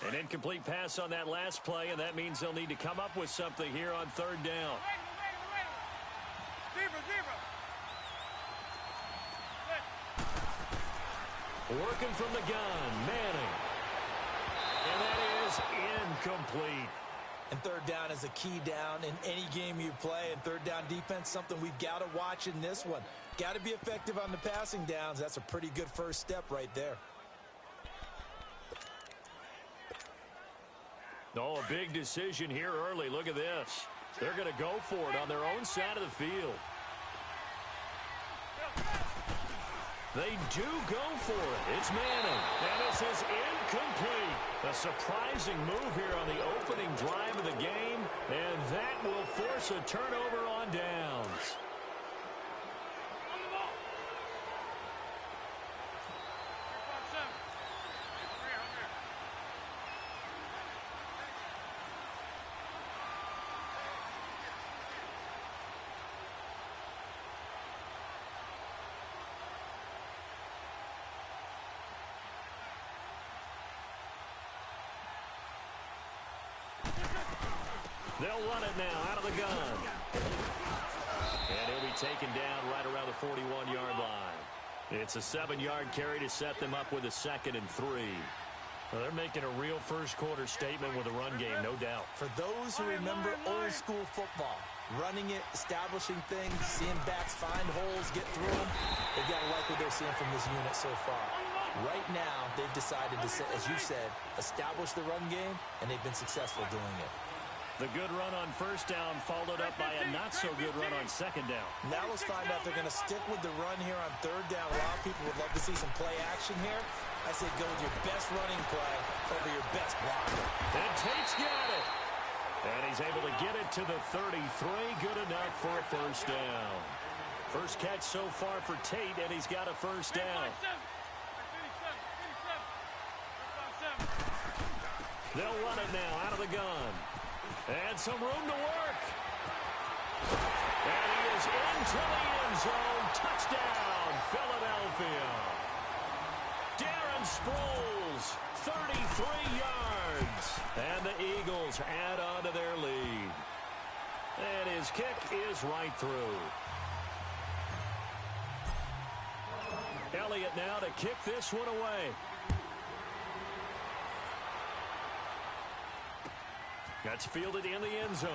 An incomplete pass on that last play, and that means they'll need to come up with something here on third down. Working from the gun, Manning. And that is incomplete. And third down is a key down in any game you play. And third down defense, something we've got to watch in this one. Got to be effective on the passing downs. That's a pretty good first step right there. Oh, a big decision here early. Look at this. They're going to go for it on their own side of the field. They do go for it. It's Manning. And this is incomplete. A surprising move here on the opening drive of the game. And that will force a turnover on downs. They'll run it now out of the gun. And he'll be taken down right around the 41-yard line. It's a 7-yard carry to set them up with a 2nd and 3. Well, they're making a real first-quarter statement with a run game, no doubt. For those who remember old-school football, running it, establishing things, seeing backs find holes, get through them, they've got to like what they're seeing from this unit so far. Right now, they've decided to, as you said, establish the run game, and they've been successful doing it. The good run on first down followed up by a not-so-good run on second down. Now let's find out if they're going to stick with the run here on third down. A lot of people would love to see some play action here. I say go with your best running play over your best blocker. And Tate's got it. And he's able to get it to the 33. Good enough for a first down. First catch so far for Tate, and he's got a first down. They'll run it now out of the gun. And some room to work. And he is into the end zone. Touchdown, Philadelphia. Darren Sproles, 33 yards. And the Eagles add on to their lead. And his kick is right through. Elliott now to kick this one away. That's fielded in the end zone.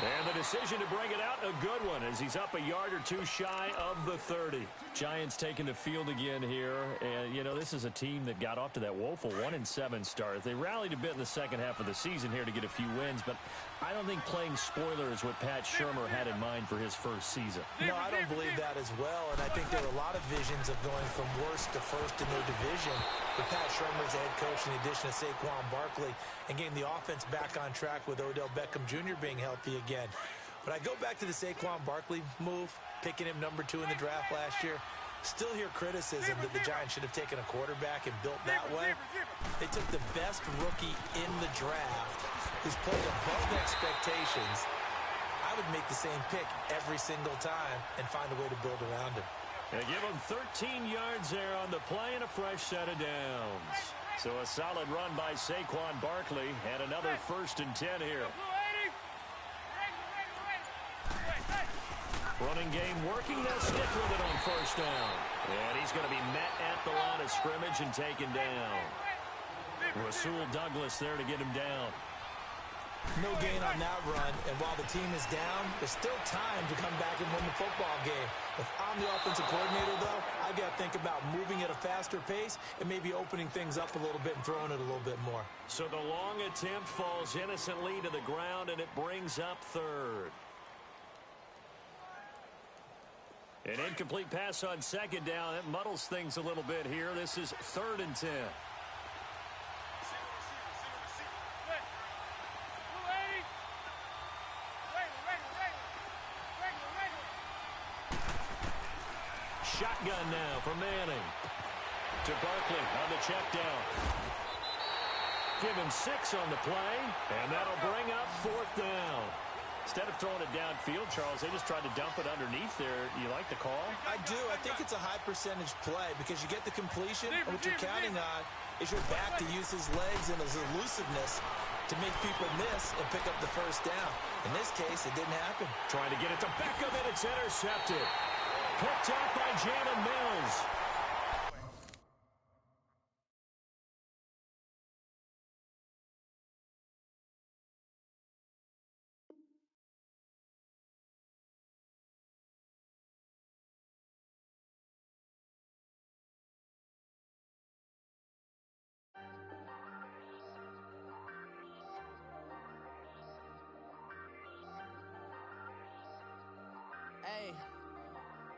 And the decision to bring it out, a good one, as he's up a yard or two shy of the 30. Giants taking the field again here. And, you know, this is a team that got off to that woeful 1-7 start. They rallied a bit in the second half of the season here to get a few wins, but I don't think playing spoiler is what Pat Shurmur had in mind for his first season. No, I don't believe that as well, and I think there were a lot of visions of going from worst to first in their division with Pat Shurmur as the head coach in addition to Saquon Barkley, and getting the offense back on track with Odell Beckham Jr. being healthy again. But I go back to the Saquon Barkley move, picking him number 2 in the draft last year. Still hear criticism that the Giants should have taken a quarterback and built that way. They took the best rookie in the draft who's played above expectations. I would make the same pick every single time and find a way to build around him. They give him 13 yards there on the play and a fresh set of downs. So a solid run by Saquon Barkley and another 1st and 10 here. Running game working. They'll stick with it on first down. And he's going to be met at the line of scrimmage and taken down. Rasul Douglas there to get him down. No gain on that run, and while the team is down, there's still time to come back and win the football game. If I'm the offensive coordinator, though, I've got to think about moving at a faster pace and maybe opening things up a little bit and throwing it a little bit more. So the long attempt falls innocently to the ground, and it brings up third. An incomplete pass on second down. That muddles things a little bit here. This is 3rd and 10. Shotgun now for Manning. To Barkley on the check down. Give him 6 on the play, and that'll bring up 4th down. Instead of throwing it downfield, Charles, they just tried to dump it underneath there. You like the call? I do. I think it's a high-percentage play because you get the completion, and what you're counting on is your back to use his legs and his elusiveness to make people miss and pick up the first down. In this case, it didn't happen. Trying to get it to Beckham, and it's intercepted. Picked up by Jalen Mills.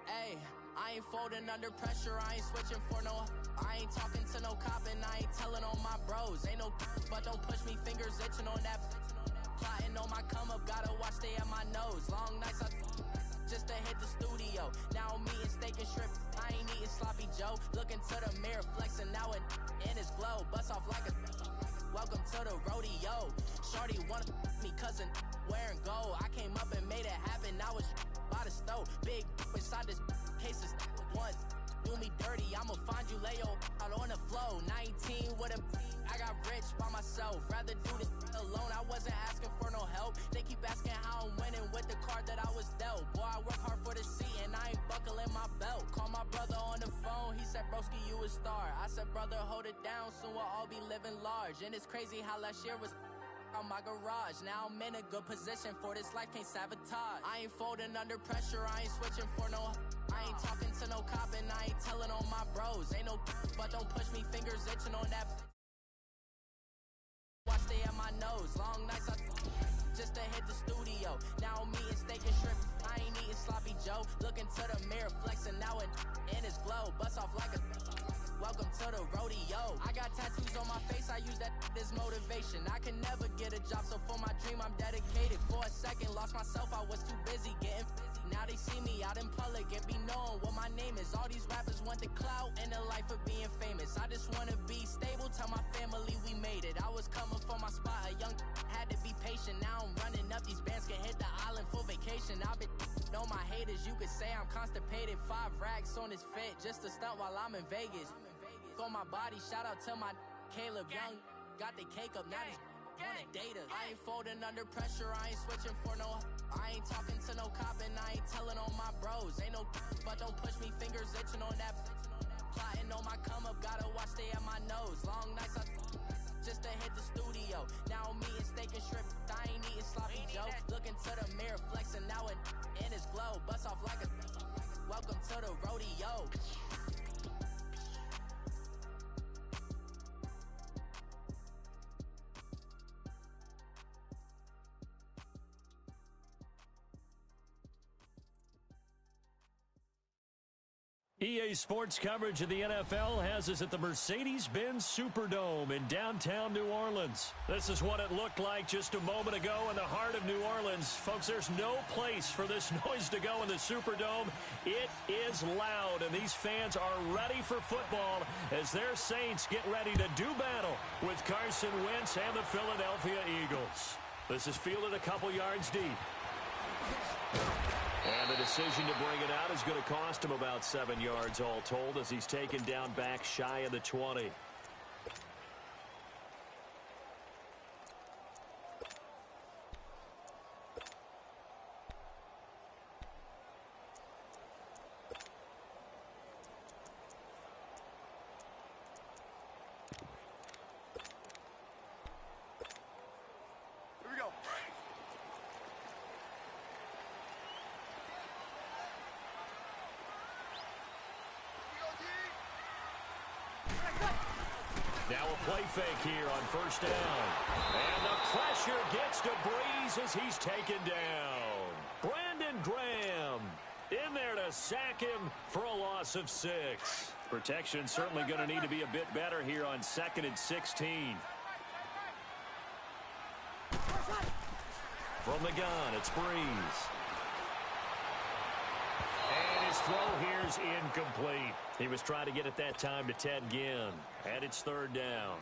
Hey, I ain't folding under pressure, I ain't switching for no. I ain't talking to no cop and I ain't telling on my bros. Ain't no but don't push me, fingers itching on that. Plotting on my come up, gotta watch stay at my nose. Long nights just to hit the studio. Now I'm eating steak and shrimp, I ain't eating sloppy Joe. Looking to the mirror, flexing now and in his glow. Bust off like a welcome to the rodeo. Shorty wanna me cousin wearing gold. I came up and made it happen, I was by the stove. Big inside this case is once do me dirty, I'ma find you lay your out on the floor. 19 with a I got rich by myself. Rather do this alone, I wasn't asking for no help. They keep asking how I'm winning with the card that I was dealt. Boy, I work hard for the seat and I ain't buckling my belt. Call my brother on the phone, he said, broski, you a star. I said, brother, hold it down, soon we'll all be living large. And it's crazy how last year was on my garage. Now I'm in a good position for this life, can't sabotage. I ain't folding under pressure, I ain't switching for no. I ain't talking to no cop and I ain't telling on my bros. Ain't no but don't push me, fingers itching on that. Watch stay at my nose. Long nights just to hit the studio. Now I'm eating steak and shrimp, I ain't eating sloppy Joe. Looking to the mirror, flexing now and in his glow. Bust off like a welcome to the rodeo. I got tattoos on my face, I use that as motivation. I can never get a job, so for my dream I'm dedicated. For a second, lost myself, I was too busy getting busy. Now they see me out in public and be knowing what my name is. All these rappers want the clout and the life of being famous. I just wanna be stable, tell my family we made it. I was coming for my spot, a young had to be patient. Now I'm running up, these bands can hit the island for vacation. I've been know my haters, you could say I'm constipated. 5 racks on his fit, just to stunt while I'm in Vegas. On my body, shout out to my Caleb Young. Got the cake up, now he's on a data. I ain't folding under pressure, I ain't switching for no. I ain't talking to no cop and I ain't telling on my bros. Ain't no but don't push me, fingers itching on that. Plotting on my come up, gotta watch stay at my nose. Long nights just to hit the studio. Now I'm eating steak and shrimp, I ain't eating sloppy Joe. Looking to the mirror, flexing now and in his glow. Bust off like a welcome to the rodeo. EA Sports coverage of the NFL has us at the Mercedes-Benz Superdome in downtown New Orleans. This is what it looked like just a moment ago in the heart of New Orleans. Folks, there's no place for this noise to go in the Superdome. It is loud, and these fans are ready for football as their Saints get ready to do battle with Carson Wentz and the Philadelphia Eagles. This is fielded a couple yards deep. And the decision to bring it out is going to cost him about 7 yards all told as he's taken down back shy of the 20. Now a play fake here on first down. And the pressure gets to Breeze as he's taken down. Brandon Graham in there to sack him for a loss of 6. Protection certainly going to need to be a bit better here on 2nd and 16. From the gun, it's Breeze. And his throw here is incomplete. He was trying to get it that time to Ted Ginn. And it's 3rd down.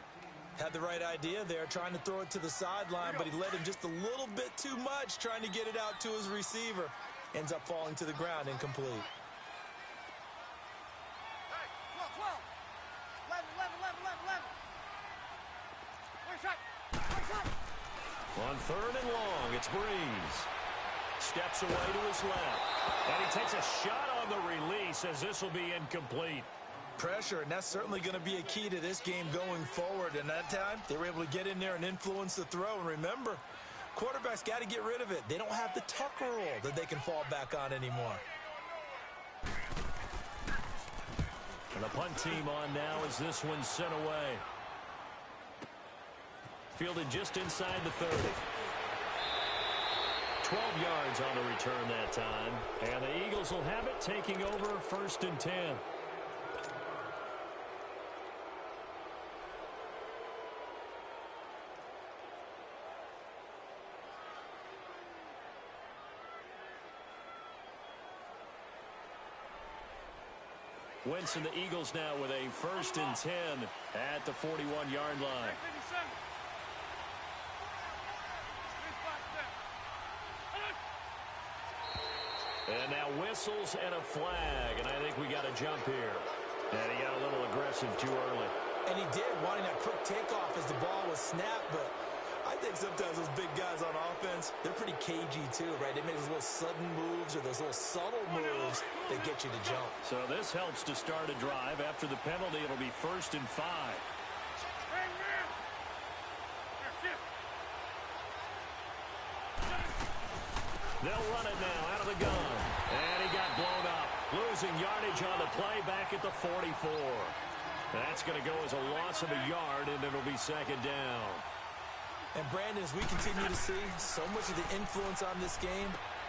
Had the right idea there, trying to throw it to the sideline, but he led him just a little bit too much, trying to get it out to his receiver. Ends up falling to the ground, incomplete. On 3rd and long, it's Breeze. Steps away to his left. And he takes a shot on the release as this will be incomplete. Pressure, and that's certainly going to be a key to this game going forward. And that time, they were able to get in there and influence the throw. And remember, quarterbacks got to get rid of it. They don't have the tuck rule that they can fall back on anymore. And the punt team on now as this one's sent away. Fielded just inside the 30. 12 yards on the return that time. And the Eagles will have it, taking over 1st and 10. Wentz and the Eagles now with a 1st and 10 at the 41-yard line. And now whistles and a flag, and I think we got a jump here. And he got a little aggressive too early. And he did, wanting that quick takeoff as the ball was snapped, but I think sometimes those big guys on offense, they're pretty cagey too, right? They make those little sudden moves or those little subtle moves that get you to jump. So this helps to start a drive. After the penalty, it'll be 1st and 5. They'll run it now out of the gun. And he got blown up. Losing yardage on the play back at the 44. That's going to go as a loss of a yard, and it'll be 2nd down. And, Brandon, as we continue to see, so much of the influence on this game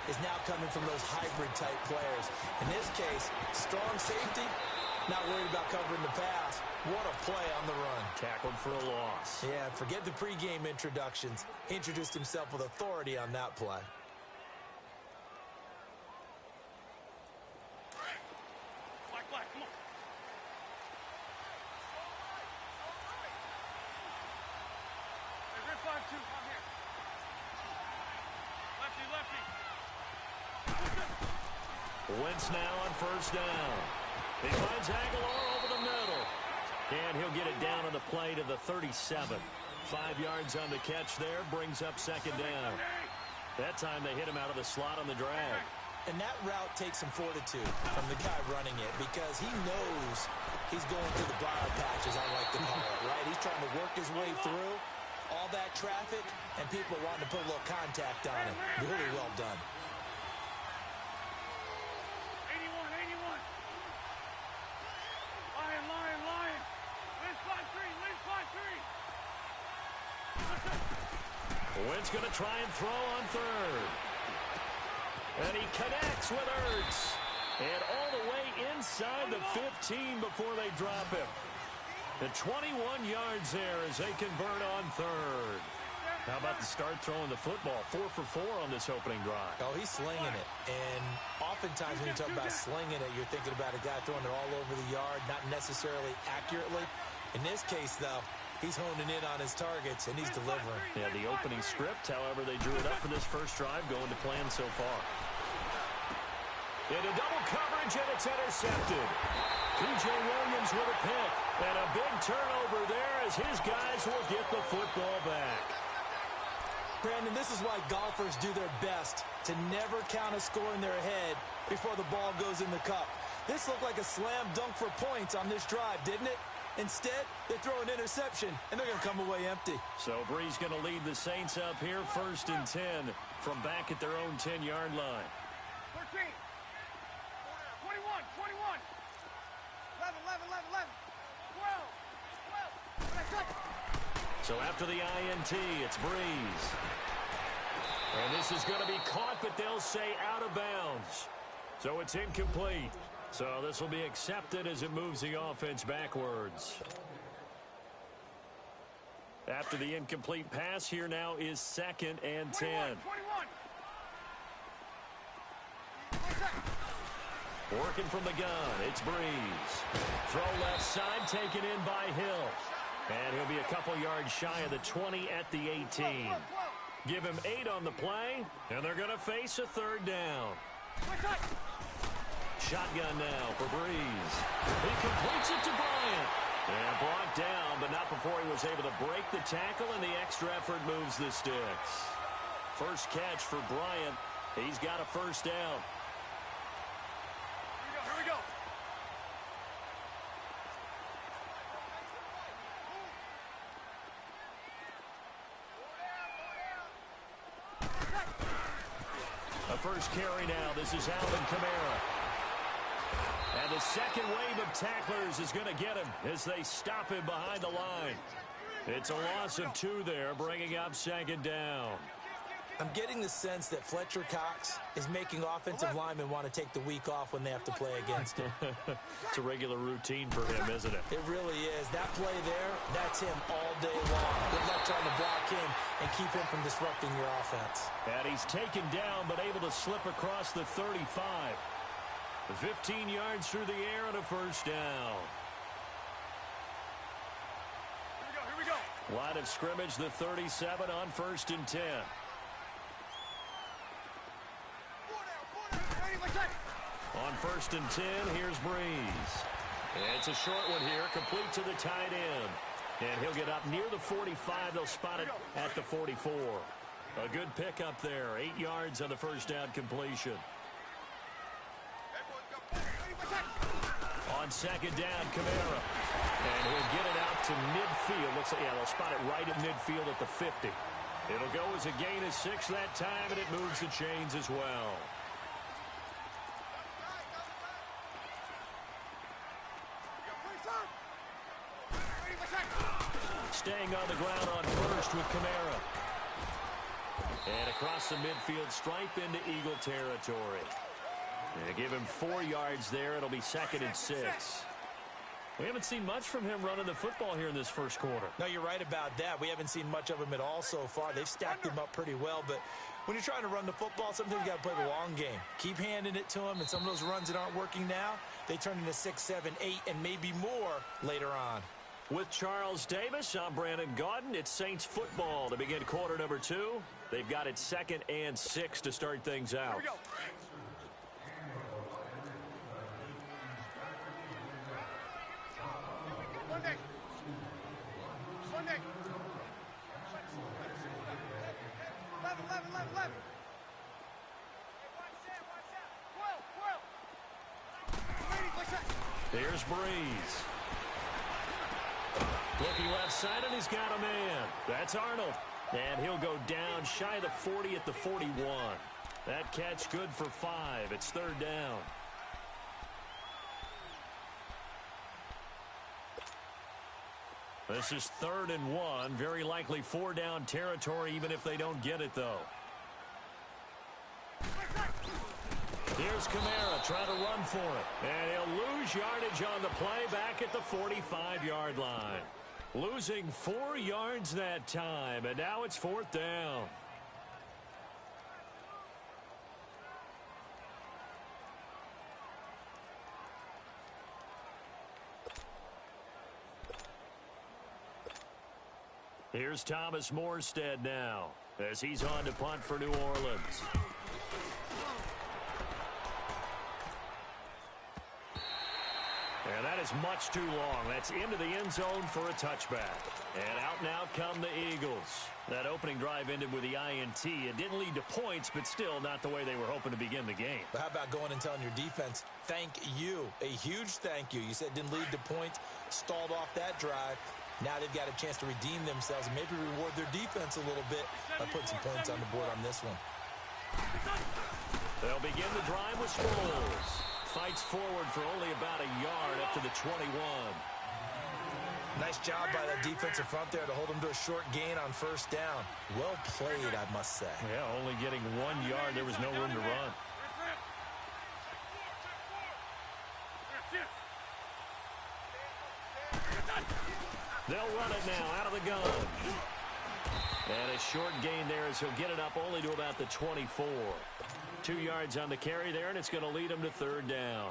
is now coming from those hybrid-type players. In this case, strong safety, not worried about covering the pass. What a play on the run. Tackled for a loss. Yeah, forget the pregame introductions. Introduced himself with authority on that play. Wentz now on 1st down. He finds Aguilar over the middle. And he'll get it down on the play to the 37. 5 yards on the catch there, brings up 2nd down. That time they hit him out of the slot on the drag. And that route takes some fortitude from the guy running it because he knows he's going through the briar patch, as I like to call it, right? He's trying to work his way through all that traffic, and people are wanting to put a little contact on him. Really well done. Wentz going to try and throw on 3rd. And he connects with Ertz. And all the way inside the 15 before they drop him. The 21 yards there as they convert on 3rd. How about the start throwing the football? 4 for 4 on this opening drive. Oh, he's slinging it. And oftentimes when you talk about slinging it, you're thinking about a guy throwing it all over the yard, not necessarily accurately. In this case, though, he's honing in on his targets, and he's delivering. Yeah, the opening script, however, they drew it up for this first drive, going to plan so far. Into double coverage, and it's intercepted. P.J. Williams with a pick, and a big turnover there as his guys will get the football back. Brandon, this is why golfers do their best to never count a score in their head before the ball goes in the cup. This looked like a slam dunk for points on this drive, didn't it? Instead, they throw an interception, and they're going to come away empty. So Breeze going to lead the Saints up here, 1st and 10 from back at their own 10-yard line. 13, 21, 21, 11, 11, 12, 12. So after the INT, it's Breeze. And this is going to be caught, but they'll say out of bounds. So it's incomplete. So this will be accepted as it moves the offense backwards. After the incomplete pass, here now is 2nd and 10. 21. Working from the gun, it's Breeze. Throw left side, taken in by Hill. And he'll be a couple yards shy of the 20 at the 18. Give him 8 on the play, and they're going to face a third down. Shotgun now for Breeze. He completes it to Bryant. And brought down, but not before he was able to break the tackle, and the extra effort moves the sticks. First catch for Bryant. He's got a first down. Here we go. A first carry now. This is Alvin Kamara. And the second wave of tacklers is going to get him as they stop him behind the line. It's a loss of 2 there, bringing up second down. I'm getting the sense that Fletcher Cox is making offensive linemen want to take the week off when they have to play against him. It's a regular routine for him, isn't it? It really is. That play there, that's him all day long. Good luck trying to block him and keep him from disrupting your offense. And he's taken down but able to slip across the 35. 15 yards through the air and a first down. Here we go. Line of scrimmage, the 37 on 1st and 10. On 1st and 10, here's Breeze. It's a short one here, complete to the tight end. And he'll get up near the 45. They'll spot it at the 44. A good pickup there. 8 yards on the first down completion. On second down, Kamara. And he'll get it out to midfield. Looks like, yeah, they'll spot it right at midfield at the 50. It'll go as a gain of 6 that time, and it moves the chains as well. Staying on the ground on first with Kamara. And across the midfield stripe into Eagle territory. And give him 4 yards there. It'll be 2nd and 6. We haven't seen much from him running the football here in this first quarter. No, you're right about that. We haven't seen much of him at all so far. They've stacked him up pretty well, but when you're trying to run the football, sometimes you got to play the long game. Keep handing it to him, and some of those runs that aren't working now, they turn into 6, 7, 8, and maybe more later on. With Charles Davis, I'm Brandon Gaudin. It's Saints football to begin quarter number 2. They've got it 2nd and 6 to start things out. Here we go. Sunday. 11. Here's Breeze. Looking left side, and he's got a man. That's Arnold. And he'll go down shy of the 40 at the 41. That catch good for 5. It's 3rd down. This is 3rd and 1. Very likely 4-down territory, even if they don't get it, though. Here's Kamara trying to run for it. And he'll lose yardage on the play back at the 45-yard line. Losing 4 yards that time, and now it's 4th down. Here's Thomas Morstead now as he's on to punt for New Orleans. And that is much too long. That's into the end zone for a touchback. And out and out come the Eagles. That opening drive ended with the INT. It didn't lead to points, but still not the way they were hoping to begin the game. But how about going and telling your defense, thank you, a huge thank you. You said it didn't lead to points, stalled off that drive. Now they've got a chance to redeem themselves and maybe reward their defense a little bit by putting some points on the board on this one. They'll begin the drive with Sproles. Fights forward for only about a yard up to the 21. Nice job by that defensive front there to hold them to a short gain on 1st down. Well played, I must say. Yeah, only getting 1 yard. There was no room to run. They'll run it now out of the gun. And a short gain there as he'll get it up only to about the 24. 2 yards on the carry there, and it's going to lead him to 3rd down.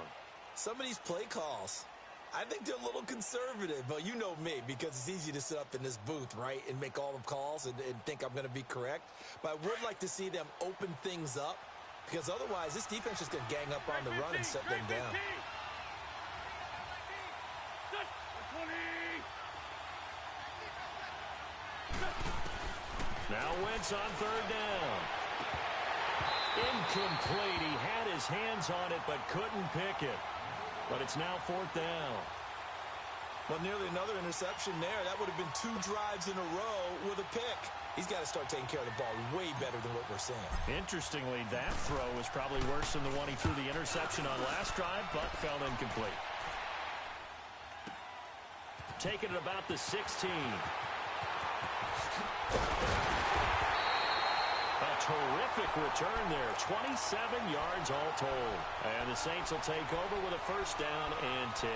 Some of these play calls, I think they're a little conservative, but you know me, because it's easy to sit up in this booth, right, and make all the calls and think I'm going to be correct. But I would like to see them open things up, because otherwise this defense is going to gang up on the run and shut them down. Now Wentz on third down. Incomplete. He had his hands on it but couldn't pick it. But it's now fourth down. Well, nearly another interception there. That would have been 2 drives in a row with a pick. He's got to start taking care of the ball way better than what we're seeing. Interestingly, that throw was probably worse than the one he threw the interception on last drive, but fell incomplete. Taking it about the 16. A terrific return there. 27 yards all told. And the Saints will take over with a first down and 10.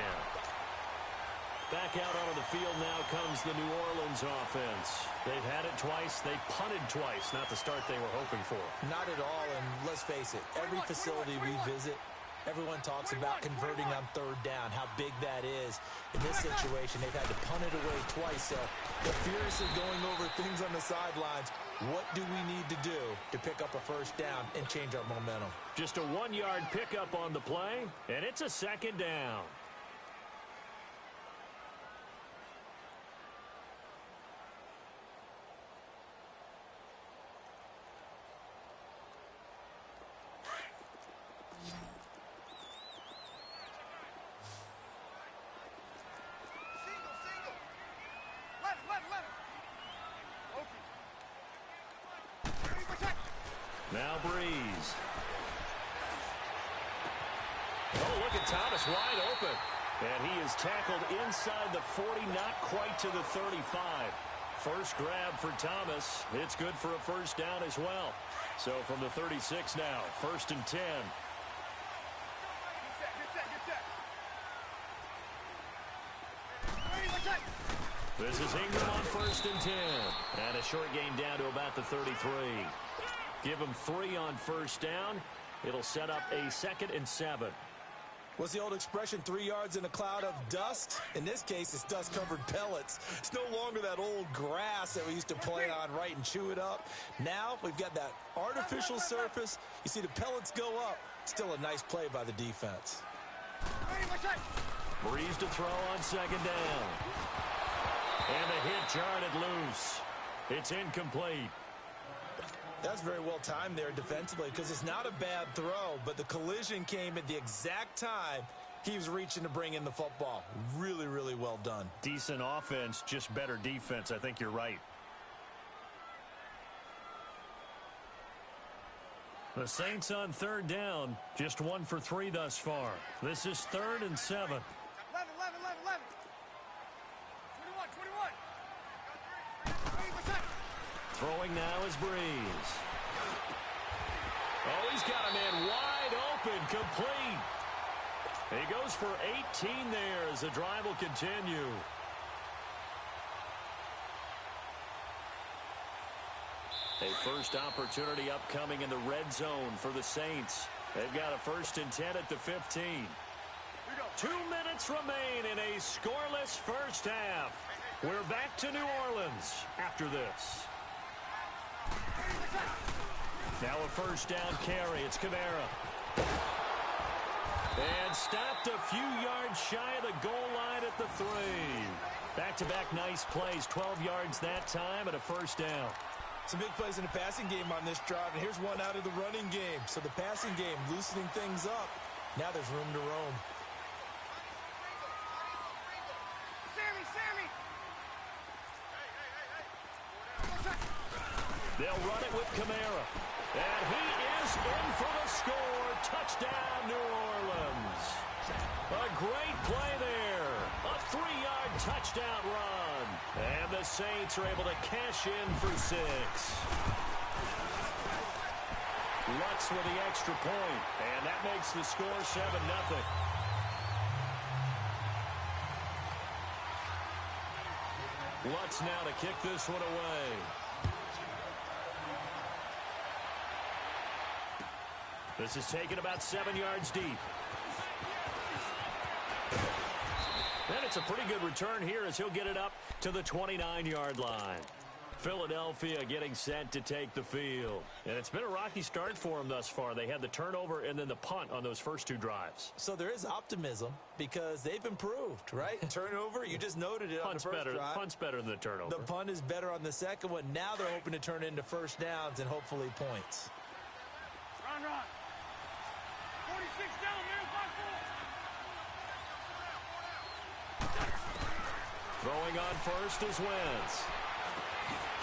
Back out onto the field now comes the New Orleans offense. They've had it twice. They've punted twice. Not the start they were hoping for. Not at all, and let's face it, every facility we visit, everyone talks about converting on third down, how big that is. In this situation, they've had to punt it away twice, so they're furiously going over things on the sidelines. What do we need to do to pick up a first down and change our momentum? Just a 1-yard pickup on the play, and it's a second down. Now Breeze. Oh, look at Thomas wide open. And he is tackled inside the 40, not quite to the 35. First grab for Thomas. It's good for a first down as well. So from the 36 now, first and 10. This is Ingram on first and 10. And a short gain down to about the 33. Give him 3 on first down. It'll set up a 2nd and 7. What's the old expression, 3 yards in a cloud of dust? In this case, it's dust-covered pellets. It's no longer that old grass that we used to play on, right, and chew it up. Now we've got that artificial surface. You see the pellets go up. Still a nice play by the defense. Breeze to throw on second down. And the hit jarred it loose. It's incomplete. That's very well timed there defensively, because it's not a bad throw, but the collision came at the exact time he was reaching to bring in the football. Really, really well done. Decent offense, just better defense. I think you're right. The Saints on third down, just 1 for 3 thus far. This is 3rd and 7. 11. 21. Throwing now is Breeze. Oh, he's got a man wide open, complete. He goes for 18 there as the drive will continue. A first opportunity upcoming in the red zone for the Saints. They've got a 1st and 10 at the 15. 2 minutes remain in a scoreless first half. We're back to New Orleans after this. Now a first down carry. It's Kamara. And stopped a few yards shy of the goal line at the 3. Back-to-back nice plays. 12 yards that time and a first down. Some big plays in the passing game on this drive, and here's one out of the running game. So the passing game loosening things up. Now there's room to roam. Sammy! They'll run it with Kamara. And he is in for the score. Touchdown, New Orleans. A great play there. A 3-yard touchdown run. And the Saints are able to cash in for 6. Lutz with the extra point. And that makes the score 7-0. Lutz now to kick this one away. This is taken about 7 yards deep. And it's a pretty good return here as he'll get it up to the 29-yard line. Philadelphia getting set to take the field. And it's been a rocky start for them thus far. They had the turnover and then the punt on those first two drives. So there is optimism because they've improved, right? Turnover, you just noted it on the first drive. Punt's better than the turnover. The punt is better on the second one. Now they're hoping to turn it into first downs and hopefully points. Run. 46 down, man. 5-4. Throwing on first is Wentz.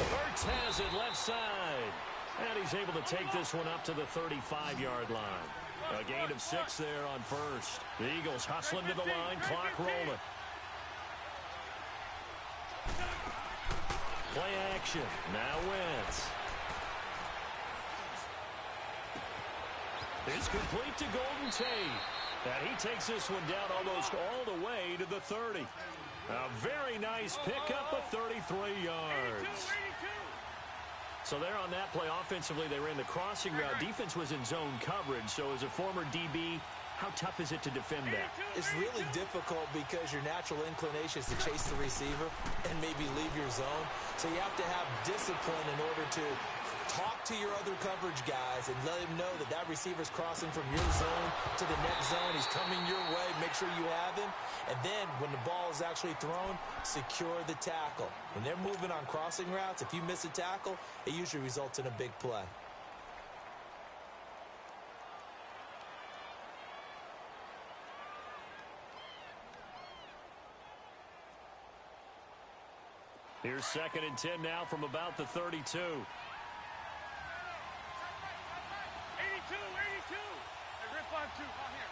Ertz has it left side. And he's able to take this one up to the 35-yard line. A gain of 6 there on first. The Eagles hustling to the line, clock rolling. Play action. Now Wentz. It's complete to Golden Tate. And he takes this one down almost all the way to the 30. A very nice pickup of 33 yards. So there on that play, offensively, they ran the crossing route. Defense was in zone coverage. So as a former DB, how tough is it to defend that? It's really difficult because your natural inclination is to chase the receiver and maybe leave your zone. So you have to have discipline in order to talk to your other coverage guys and let him know that that receiver's crossing from your zone to the next zone. He's coming your way. Make sure you have him. And then when the ball is actually thrown, secure the tackle. When they're moving on crossing routes, if you miss a tackle, it usually results in a big play. Here's 2nd and 10 now from about the 32. 82. Hey, rip 5-2. On here.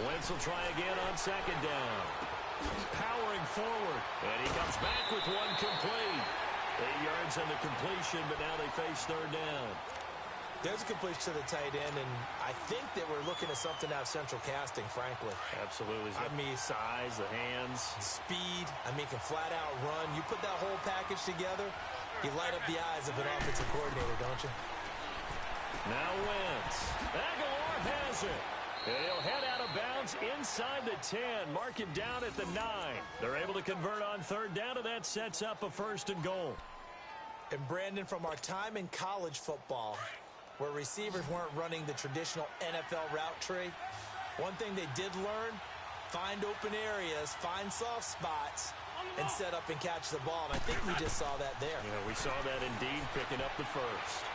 Wentz will try again on 2nd down. Powering forward. And he comes back with one complete. 8 yards on the completion, but now they face 3rd down. There's a completion to the tight end, and I think that we're looking at something out of central casting, frankly. Absolutely. I mean, size, the hands. Speed. I mean, can flat out run. You put that whole package together, you light up the eyes of an offensive coordinator, don't you? Now Wentz. Aguilar has it. And he'll head out of bounds inside the 10. Mark him down at the 9. They're able to convert on 3rd down, and that sets up a 1st and goal. And Brandon, from our time in college football, where receivers weren't running the traditional NFL route tree, one thing they did learn, find open areas, find soft spots, and set up and catch the ball. And I think we just saw that there. Yeah, we saw that indeed, picking up the 1st.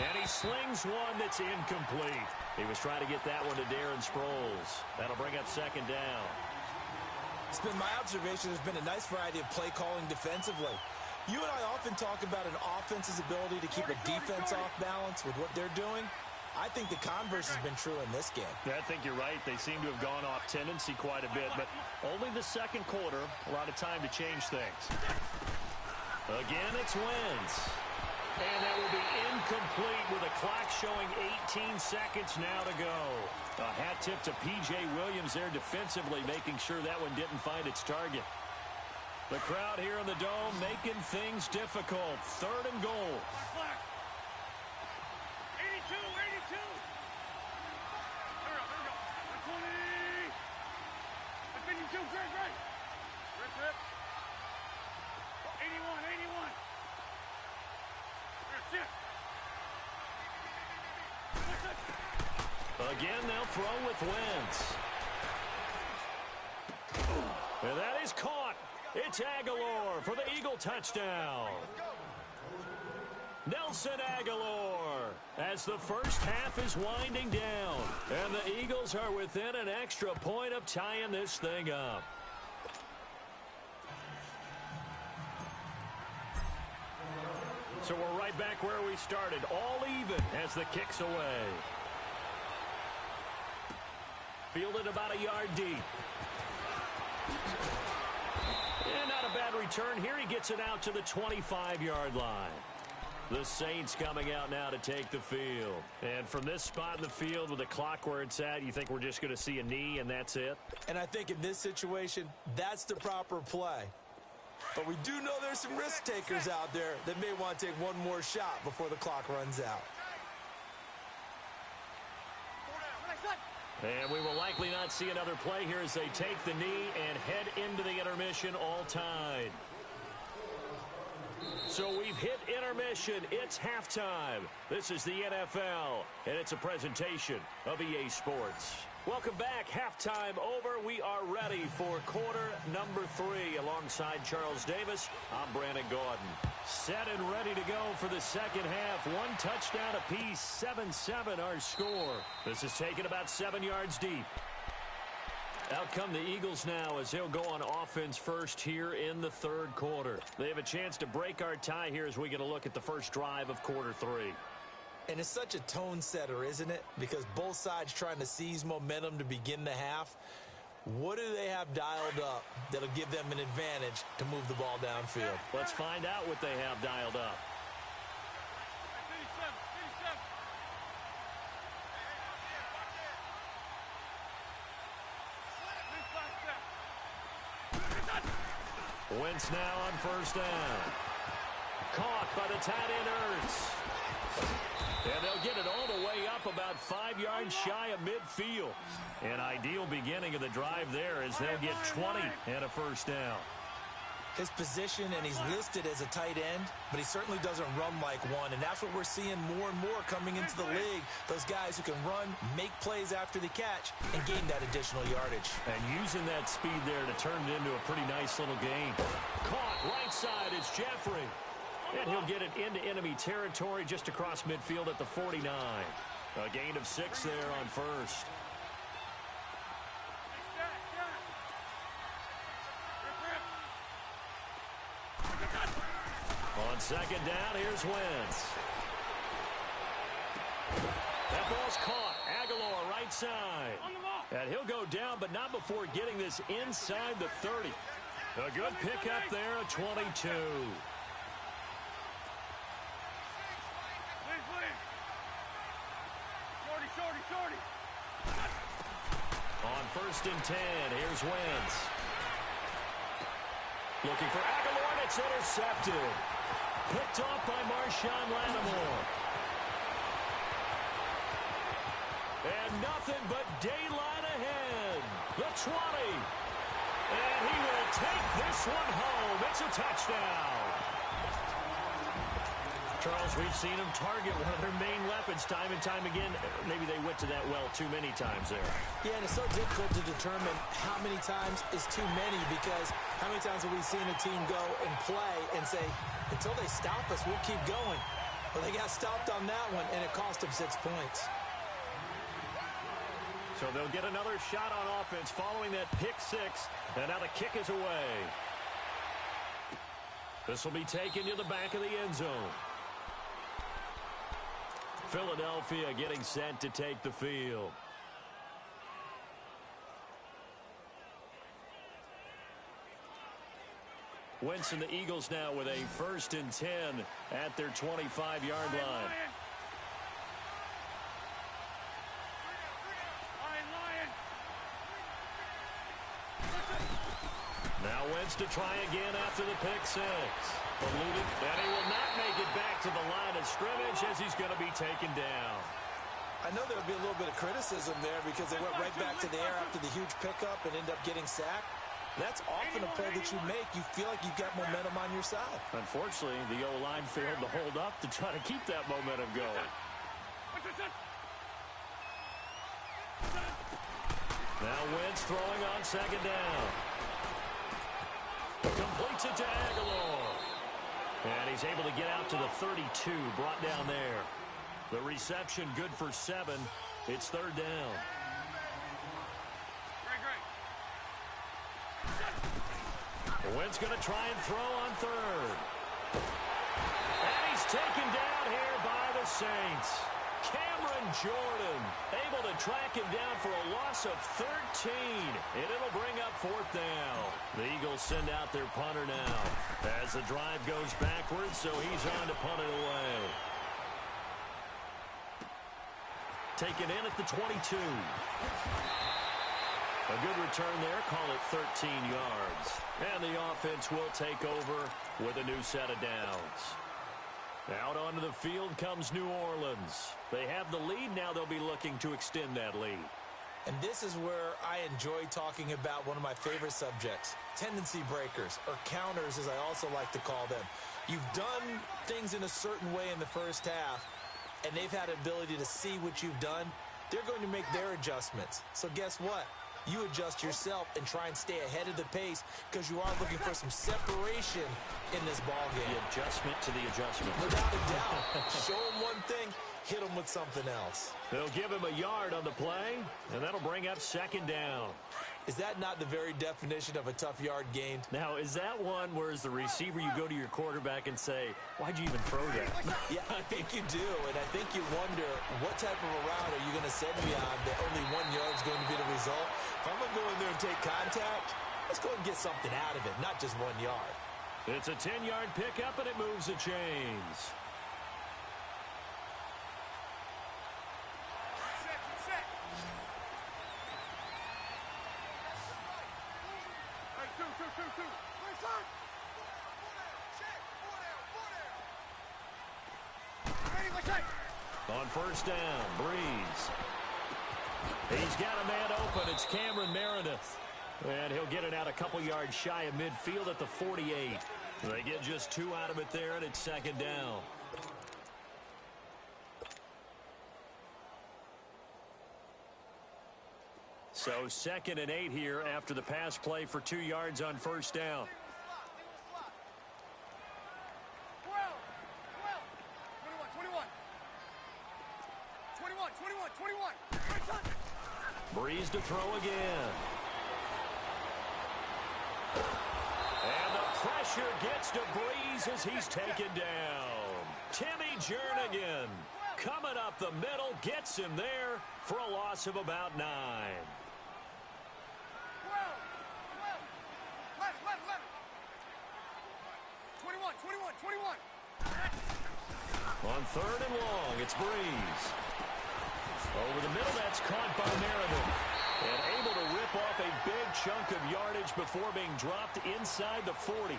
And he slings one that's incomplete. He was trying to get that one to Darren Sproles. That'll bring up 2nd down. It's been my observation, there's been a nice variety of play calling defensively. You and I often talk about an offense's ability to keep a defense off balance with what they're doing. I think the converse has been true in this game. Yeah, I think you're right. They seem to have gone off tendency quite a bit, but only the 2nd quarter, a lot of time to change things. Again, it's Wentz. And that will be incomplete with a clock showing 18 seconds now to go. A hat tip to P.J. Williams there defensively, making sure that one didn't find its target. The crowd here in the Dome making things difficult. 3rd and goal. 82. There we go. 120. 52. Great. Rip. 81. Again, they'll throw with Wentz. And that is caught. It's Aguilar for the Eagle touchdown. Nelson Aguilar as the first half is winding down. And the Eagles are within an extra point of tying this thing up. So we're right back where we started, all even as the kick's away. Fielded about a yard deep. And not a bad return here. He gets it out to the 25-yard line. The Saints coming out now to take the field. And from this spot in the field with the clock where it's at, you think we're just going to see a knee and that's it? And I think in this situation, that's the proper play. But we do know there's some risk takers out there that may want to take one more shot before the clock runs out. And we will likely not see another play here as they take the knee and head into the intermission all tied. So we've hit intermission. It's halftime. This is the NFL, and it's a presentation of EA Sports. Welcome back. Halftime over. We are ready for quarter number 3. Alongside Charles Davis, I'm Brandon Gordon. Set and ready to go for the second half. 1 touchdown apiece, 7-7 our score. This is taken about 7 yards deep. Out come the Eagles now as they'll go on offense first here in the third quarter. They have a chance to break our tie here as we get a look at the first drive of quarter 3. And it's such a tone setter, isn't it? Because both sides trying to seize momentum to begin the half. What do they have dialed up that'll give them an advantage to move the ball downfield? Let's find out what they have dialed up. Wentz now on first down. Caught by the tight end Ertz. And they'll get it all the way up about 5 yards shy of midfield. An ideal beginning of the drive there as they'll get 20 and a first down. His position, and he's listed as a tight end, but he certainly doesn't run like one, and that's what we're seeing more and more coming into the league. Those guys who can run, make plays after the catch, and gain that additional yardage. And using that speed there to turn it into a pretty nice little gain. Caught right side is Jeffrey. And he'll get it into enemy territory just across midfield at the 49. A gain of 6 there on first. On second down, here's Wentz. That ball's caught. Aguilar right side. And he'll go down, but not before getting this inside the 30. A good pickup there at 22. On first and 10, here's Wentz. Looking for Aguilar, and it's intercepted. Picked off by Marshawn Lattimore. And nothing but daylight ahead. The 20. And he will take this one home. It's a touchdown. Charles, we've seen him target one of their main weapons time and time again. Maybe they went to that well too many times there. Yeah, and it's so difficult to determine how many times is too many, because how many times have we seen a team go and play and say, until they stop us, we'll keep going. Well, they got stopped on that one, and it cost them 6 points. So they'll get another shot on offense following that pick 6, and now the kick is away. This will be taken to the back of the end zone. Philadelphia getting set to take the field. Wentz and the Eagles now with a first and 10 at their 25-yard line. Now Wentz to try again after the pick 6. Eluded, and he will not make it back to the line of scrimmage as he's going to be taken down. I know there would be a little bit of criticism there because they went right back to the air after the huge pickup and ended up getting sacked. That's often a play that you make. You feel like you've got momentum on your side. Unfortunately, the O-line failed to hold up to try to keep that momentum going. Now Wentz throwing on second down. Completes it to Aguilar. And he's able to get out to the 32, brought down there. The reception good for 7. It's third down. Wentz going to try and throw on third. And he's taken down here by the Saints. Cameron Jordan able to track him down for a loss of 13. And it'll bring up fourth down. The Eagles send out their punter now as the drive goes backwards, so he's on to punt it away. Taken in at the 22. A good return there, call it 13 yards. And the offense will take over with a new set of downs. Out onto the field comes New Orleans. They have the lead, now they'll be looking to extend that lead. And this is where I enjoy talking about one of my favorite subjects, tendency breakers, or counters as I also like to call them. You've done things in a certain way in the first half, and they've had an ability to see what you've done. They're going to make their adjustments. So guess what? You adjust yourself and try and stay ahead of the pace because you are looking for some separation in this ball game. The adjustment to the adjustment. Without a doubt. Show them one thing, hit them with something else. They'll give him a yard on the play, and that'll bring up second down. Is that not the very definition of a tough yard gained? Now, is that one where as the receiver you go to your quarterback and say, why'd you even throw that? Yeah, I think you do, and I think you wonder what type of a route are you going to send me on that only 1 yard is going to be the result? If I'm going to go in there and take contact, let's go and get something out of it, not just 1 yard. It's a 10-yard pickup, and it moves the chains. On first down, Breeze. He's got a man open. It's Cameron Meredith. And he'll get it out a couple yards shy of midfield at the 48. They get just 2 out of it there, and it's second down. So 2nd and 8 here after the pass play for 2 yards on first down. Breeze to throw again. And the pressure gets to Breeze as he's taken down. Timmy Jernigan coming up the middle, gets him there for a loss of about 9. On 3rd and long, it's Breeze. Over the middle, that's caught by Meredith. And able to rip off a big chunk of yardage before being dropped inside the 40.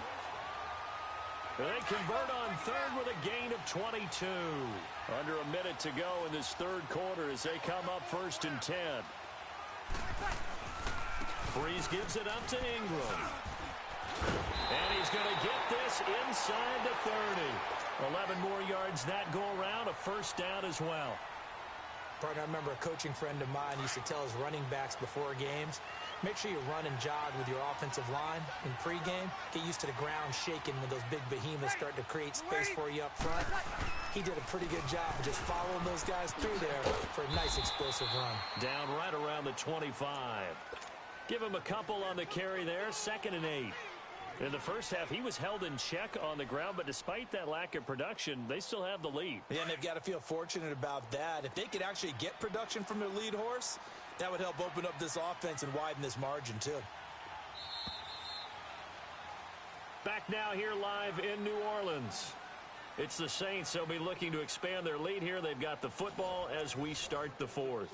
They convert on 3rd with a gain of 22. Under a minute to go in this 3rd quarter as they come up 1st and 10. Breeze gives it up to Ingram. And he's going to get this inside the 30. 11 more yards that go around, a first down as well. Partner, I remember a coaching friend of mine used to tell his running backs before games, make sure you run and jog with your offensive line in pregame. Get used to the ground shaking when those big behemoths start to create space for you up front. He did a pretty good job of just following those guys through there for a nice explosive run. Down right around the 25. Give him a couple on the carry there, 2nd and 8. In the first half, he was held in check on the ground, but despite that lack of production, they still have the lead. Yeah, and they've got to feel fortunate about that. If they could actually get production from their lead horse, that would help open up this offense and widen this margin, too. Back now here live in New Orleans. It's the Saints. They'll be looking to expand their lead here. They've got the football as we start the 4th.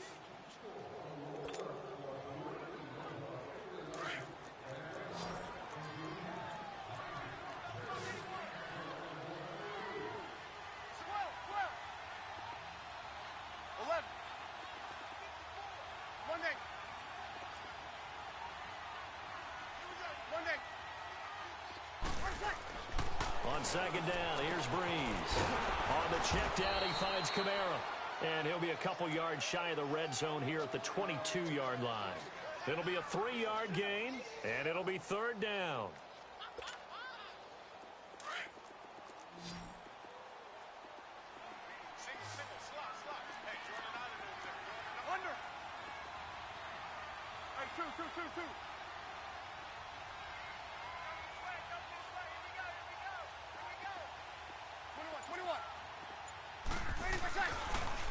On 2nd down, here's Breeze. On the check down, he finds Kamara. And he'll be a couple yards shy of the red zone here at the 22-yard line. It'll be a 3-yard gain, and it'll be 3rd down.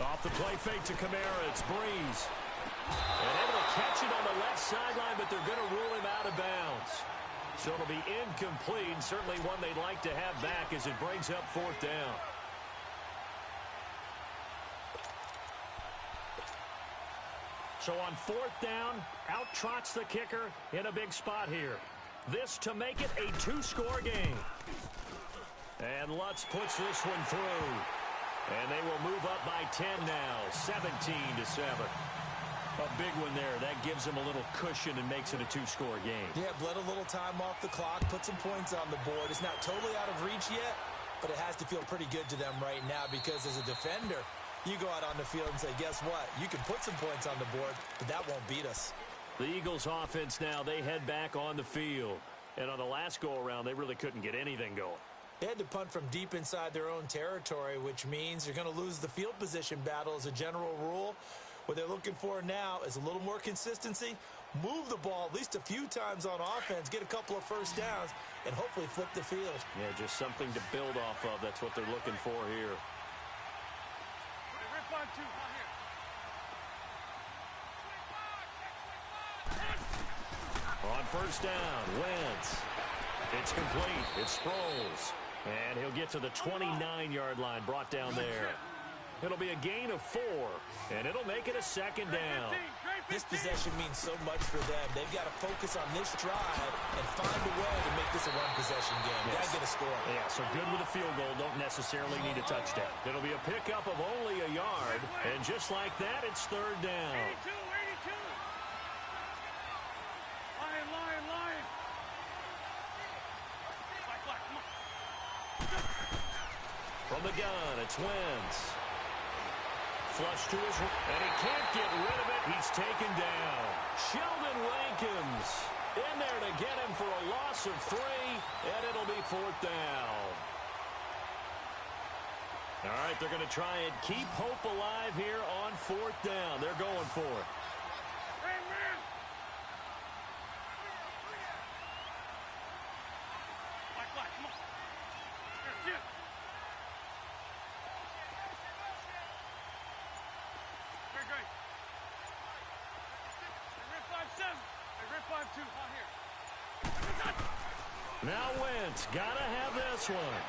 Off the play fake to Kamara, it's Breeze. And able to catch it on the left sideline, but they're going to rule him out of bounds. So it'll be incomplete, certainly one they'd like to have back as it brings up 4th down. So on 4th down, out trots the kicker in a big spot here. This to make it a 2-score game. And Lutz puts this one through. And they will move up by 10 now, 17-7. A big one there. That gives them a little cushion and makes it a two-score game. Yeah, bled a little time off the clock, put some points on the board. It's not totally out of reach yet, but it has to feel pretty good to them right now because as a defender, you go out on the field and say, guess what? You can put some points on the board, but that won't beat us. The Eagles offense now, they head back on the field. And on the last go-around, they really couldn't get anything going. They had to punt from deep inside their own territory, which means you're going to lose the field position battle as a general rule. What they're looking for now is a little more consistency, move the ball at least a few times on offense, get a couple of first downs, and hopefully flip the field. Yeah, just something to build off of. That's what they're looking for here. Rip on 2. On first down, Wentz. It's complete. It's Sproles. And he'll get to the 29-yard line, brought down there. It'll be a gain of 4, and it'll make it a second down. This possession means so much for them. They've got to focus on this drive and find a way to make this a one-possession game. Yes. Got to get a score. Yeah, so good with a field goal. Don't necessarily need a touchdown. It'll be a pickup of only a yard, and just like that, it's third down. 82. Lion. Black, come on. From the gun, it's Wentz. Flush to his, and he can't get rid of it. He's taken down. Sheldon Rankins in there to get him for a loss of 3, and it'll be fourth down. All right, they're going to try and keep hope alive here on fourth down. They're going for it. Hey, man. Black, come on. Here, sit. Great. Rip 5-2. Here. Now Wentz, gotta have this one.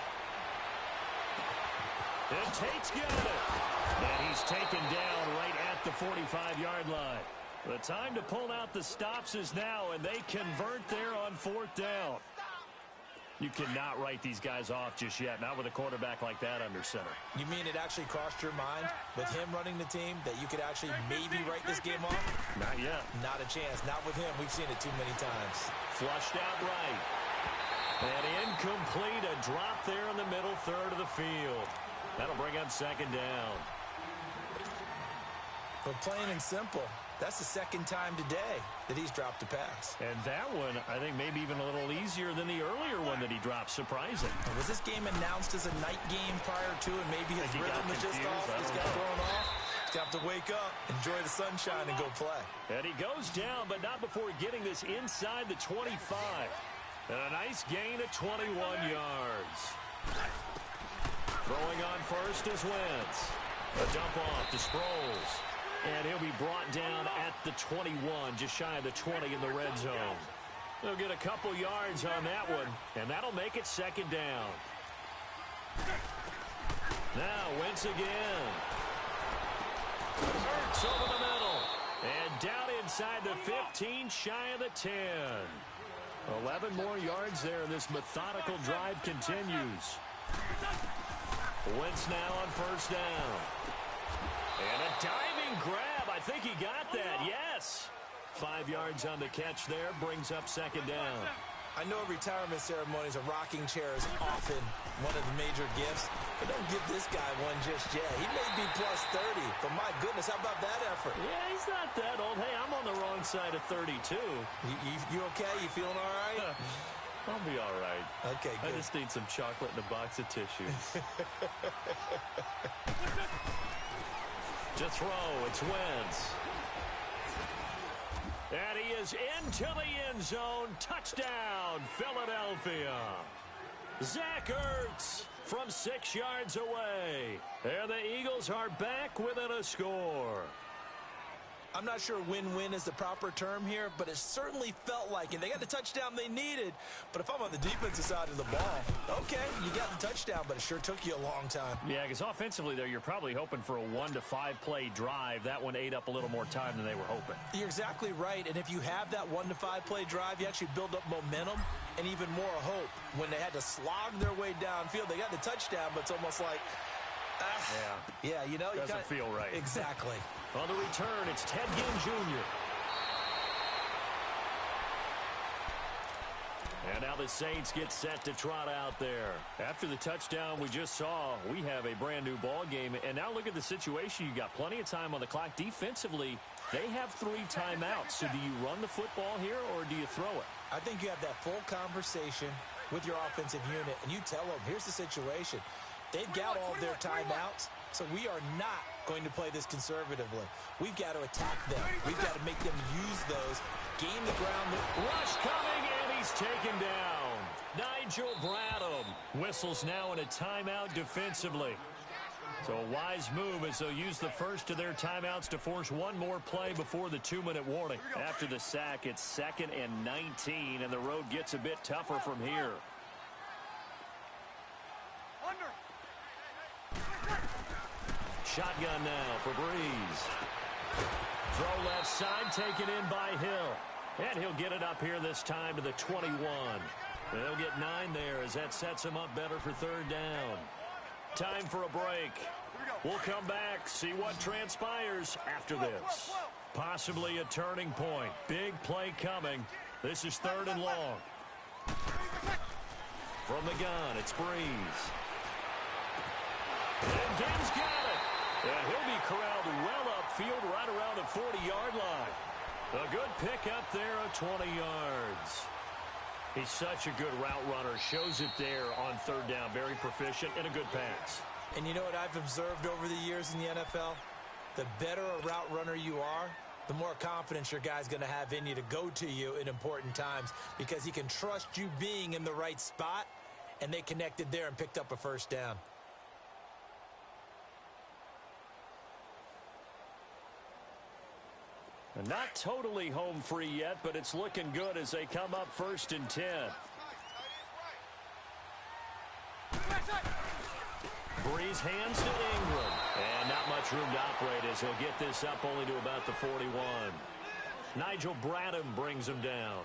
And Tate's got it. And he's taken down right at the 45-yard line. The time to pull out the stops is now, and they convert there on fourth down. You cannot write these guys off just yet, not with a quarterback like that under center. You mean it actually crossed your mind with him running the team that you could actually maybe write this game off? Not yet. Not a chance. Not with him. We've seen it too many times. Flushed out right. And incomplete. A drop there in the middle third of the field. That'll bring up second down. But plain and simple, that's the second time today that he's dropped a pass. And that one, I think, maybe even a little easier than the earlier one that he dropped. Surprising. Was this game announced as a night game prior to, and maybe his rhythm was just off? Just got thrown off. He's got to wake up, enjoy the sunshine, and go play. And he goes down, but not before getting this inside the 25. And a nice gain of 21 yards. Throwing on first is Wentz. A dump off to Sproles. And he'll be brought down at the 21, just shy of the 20 in the red zone. They'll get a couple yards on that one, and that'll make it second down. Now Wentz again. Hurts over the middle. And down inside the 15, shy of the 10. 11 more yards there, and this methodical drive continues. Wentz now on first down. And a diving grab. I think he got that. Yes. 5 yards on the catch there. Brings up second down. I know retirement ceremonies, a rocking chair is often one of the major gifts, but don't give this guy one just yet. He may be plus 30, but my goodness, how about that effort? Yeah, he's not that old. Hey, I'm on the wrong side of 32. You okay? You feeling all right? I'll be all right. Okay, good. I just need some chocolate and a box of tissues. To throw, it's Wentz. And he is into the end zone. Touchdown, Philadelphia. Zach Ertz from 6 yards away. And the Eagles are back within a score. I'm not sure win-win is the proper term here, but it certainly felt like it. They got the touchdown they needed, but if I'm on the defensive side of the ball, okay, you got the touchdown, but it sure took you a long time. Yeah, because offensively there, you're probably hoping for a 1 to 5 play drive. That one ate up a little more time than they were hoping. You're exactly right, and if you have that 1 to 5 play drive, you actually build up momentum and even more hope. When they had to slog their way downfield, they got the touchdown, but it's almost like, yeah, you know, doesn't feel right. Exactly. On the return, it's Ted Ginn Jr. And now the Saints get set to trot out there. After the touchdown we just saw, we have a brand new ball game. And now look at the situation. You got plenty of time on the clock. Defensively, they have 3 timeouts. So do you run the football here or do you throw it? I think you have that full conversation with your offensive unit, and you tell them, here's the situation. They've got all their timeouts, so we are not going to play this conservatively. We've got to attack them. We've got to make them use those. Gain the ground. Rush coming, and he's taken down. Nigel Bradham whistles now in a timeout defensively. So a wise move as they'll use the first of their timeouts to force one more play before the 2-minute warning. After the sack, it's 2nd and 19, and the road gets a bit tougher from here. Shotgun now for Breeze. Throw left side, taken in by Hill. And he'll get it up here this time to the 21. They'll get 9 there as that sets him up better for 3rd down. Time for a break. We'll come back, see what transpires after this. Possibly a turning point. Big play coming. This is 3rd and long. From the gun, it's Breeze. And Ginn's got it. And he'll be corralled well upfield right around the 40-yard line. A good pick up there of 20 yards. He's such a good route runner. Shows it there on 3rd down. Very proficient and a good pass. And you know what I've observed over the years in the NFL? The better a route runner you are, the more confidence your guy's going to have in you to go to you in important times because he can trust you being in the right spot, and they connected there and picked up a 1st down. And not totally home free yet, but it's looking good as they come up 1st and 10. Breeze hands to Ingram. And not much room to operate as he'll get this up only to about the 41. Nigel Bradham brings him down.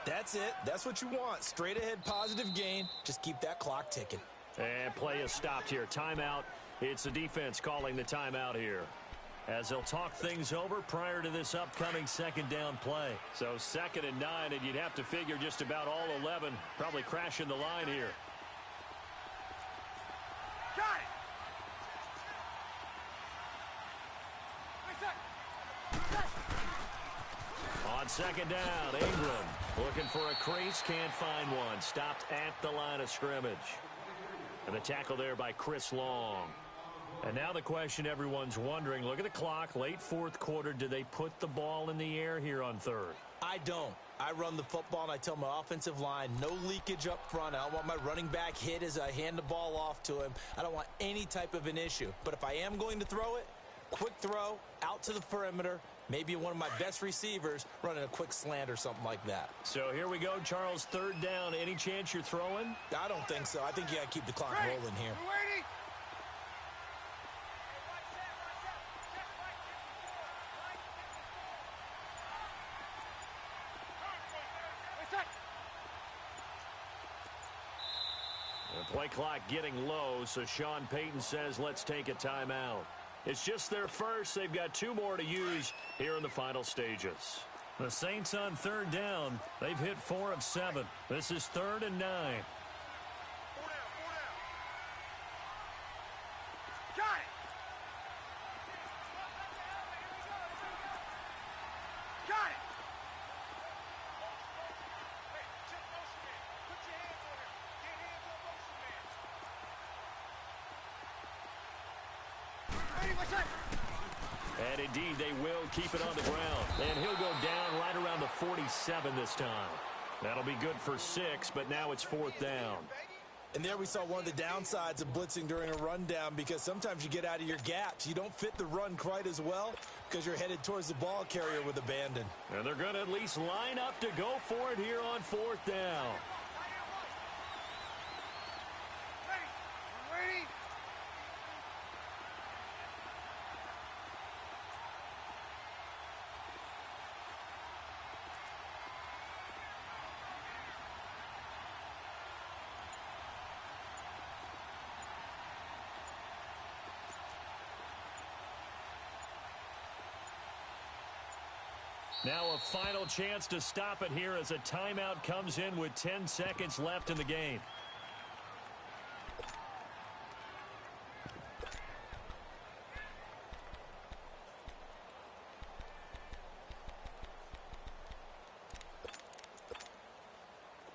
That's it. That's what you want. Straight ahead positive gain. Just keep that clock ticking. And play is stopped here. Timeout. It's the defense calling the timeout here, as they'll talk things over prior to this upcoming 2nd down play. So 2nd and 9, and you'd have to figure just about all 11 probably crashing the line here. Got it. On 2nd down, Ingram looking for a crease, can't find one. Stopped at the line of scrimmage. And the tackle there by Chris Long. And now the question everyone's wondering, look at the clock, late 4th quarter, do they put the ball in the air here on 3rd? I don't. I run the football, and I tell my offensive line, no leakage up front. I don't want my running back hit as I hand the ball off to him. I don't want any type of an issue. But if I am going to throw it, quick throw, out to the perimeter, maybe one of my best receivers running a quick slant or something like that. So here we go, Charles, 3rd down. Any chance you're throwing? I don't think so. I think you got to keep the clock rolling here. Ready? The play clock getting low, so Sean Payton says let's take a timeout. It's just their first. They've got 2 more to use here in the final stages. The Saints on 3rd down. They've hit 4 of 7. This is 3rd and 9. 4 down, 4 down. Got it. Got it. Hey, check motion man. Put your hands on him. Get hands on motion man. Ready, what's that? And indeed, they will keep it on the ground. And he'll go down right around the 47 this time. That'll be good for 6, but now it's 4th down. And there we saw one of the downsides of blitzing during a rundown, because sometimes you get out of your gaps. You don't fit the run quite as well because you're headed towards the ball carrier with abandon. And they're going to at least line up to go for it here on 4th down. Ready? Now a final chance to stop it here as a timeout comes in with 10 seconds left in the game.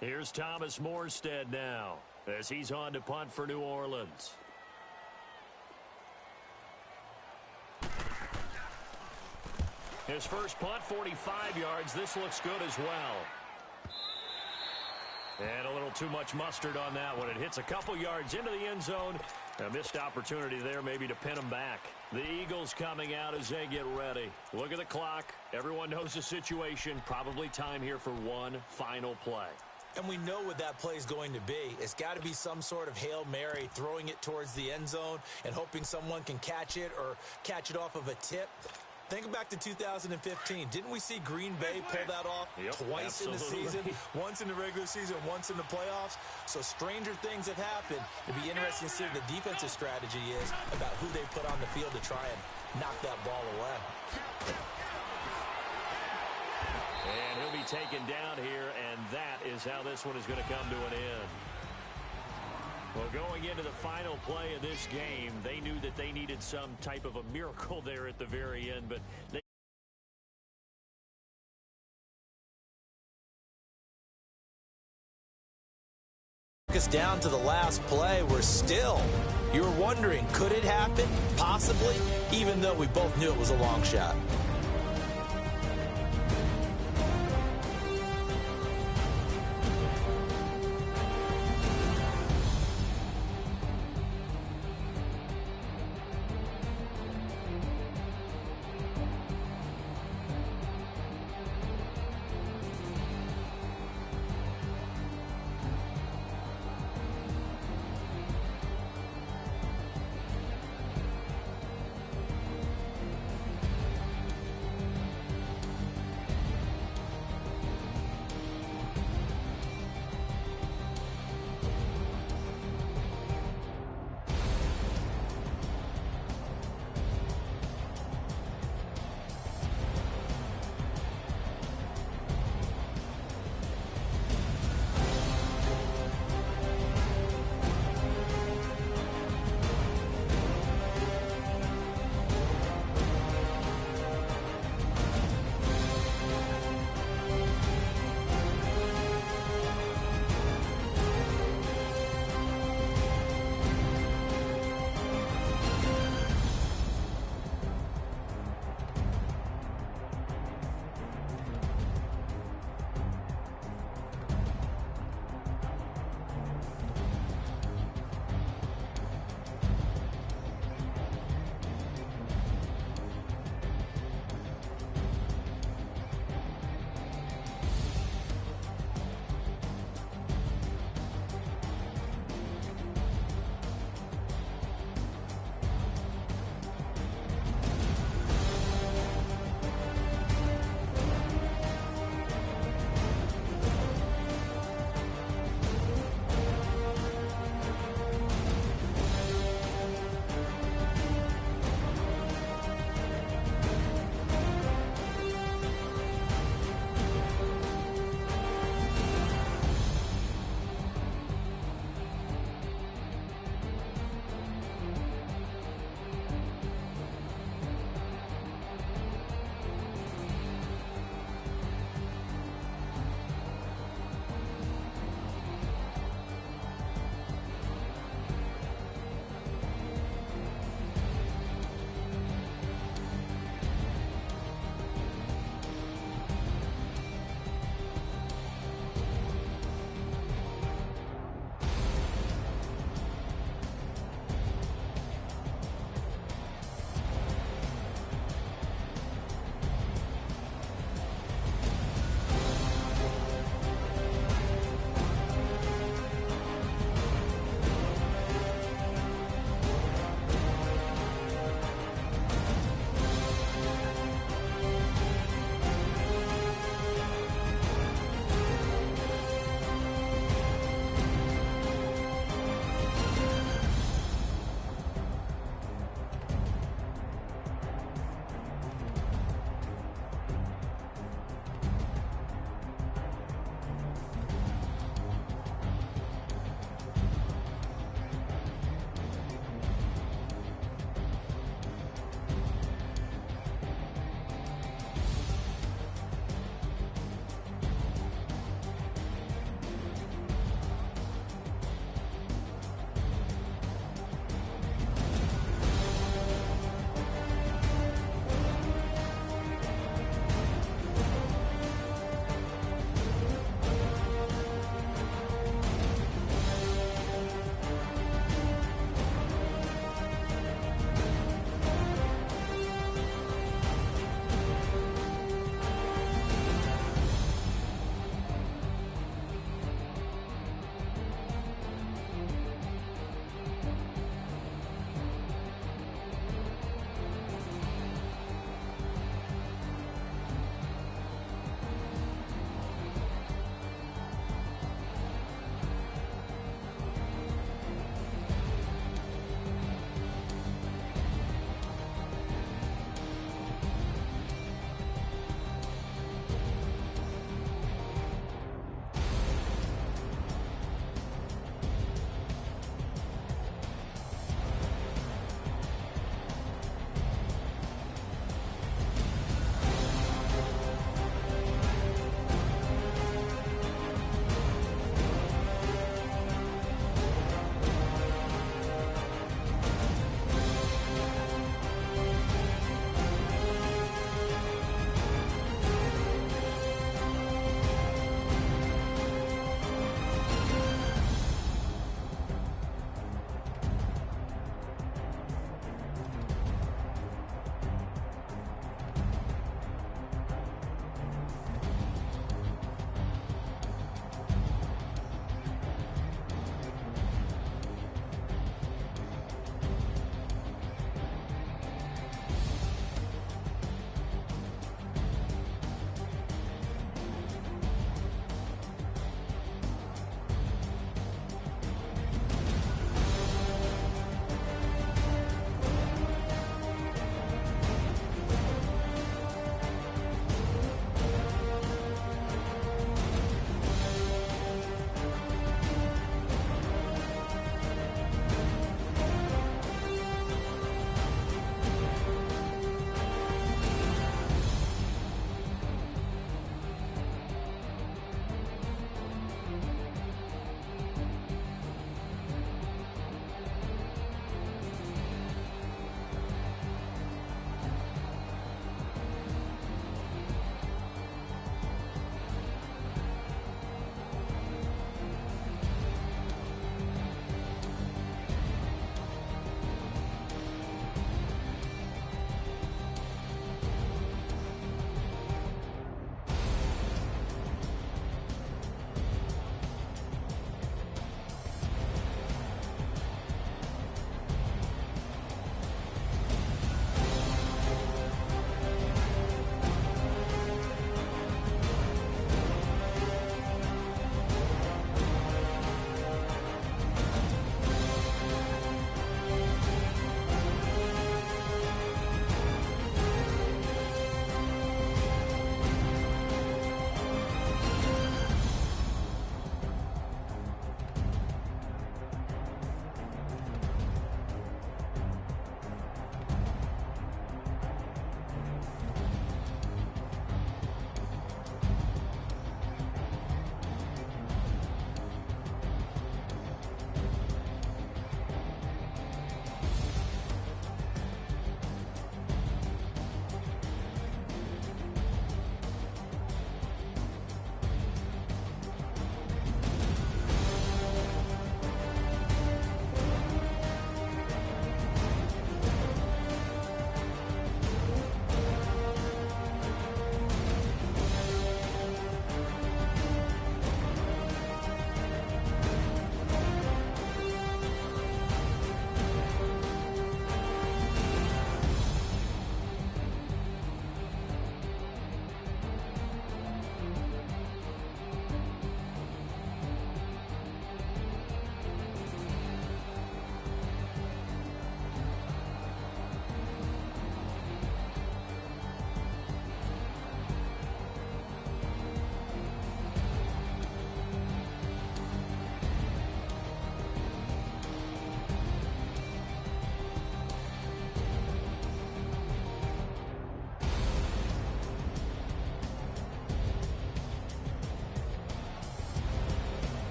Here's Thomas Morstead now as he's on to punt for New Orleans. His first punt, 45 yards. This looks good as well. And a little too much mustard on that one. It hits a couple yards into the end zone. A missed opportunity there maybe to pin him back. The Eagles coming out as they get ready. Look at the clock. Everyone knows the situation. Probably time here for one final play. And we know what that play is going to be. It's got to be some sort of Hail Mary, throwing it towards the end zone and hoping someone can catch it or catch it off of a tip. Think back to 2015. Didn't we see Green Bay pull that off twice in the season? Once in the regular season, once in the playoffs. So stranger things have happened. It'd be interesting to see what the defensive strategy is about who they put on the field to try and knock that ball away. And he'll be taken down here, and that is how this one is going to come to an end. Well, going into the final play of this game, they knew that they needed some type of a miracle there at the very end, but they down to the last play. You were wondering, could it happen? Possibly, even though we both knew it was a long shot.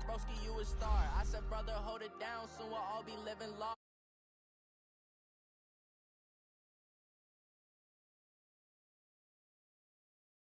broski, you a star. I said, brother, hold it down, soon we'll all be living large.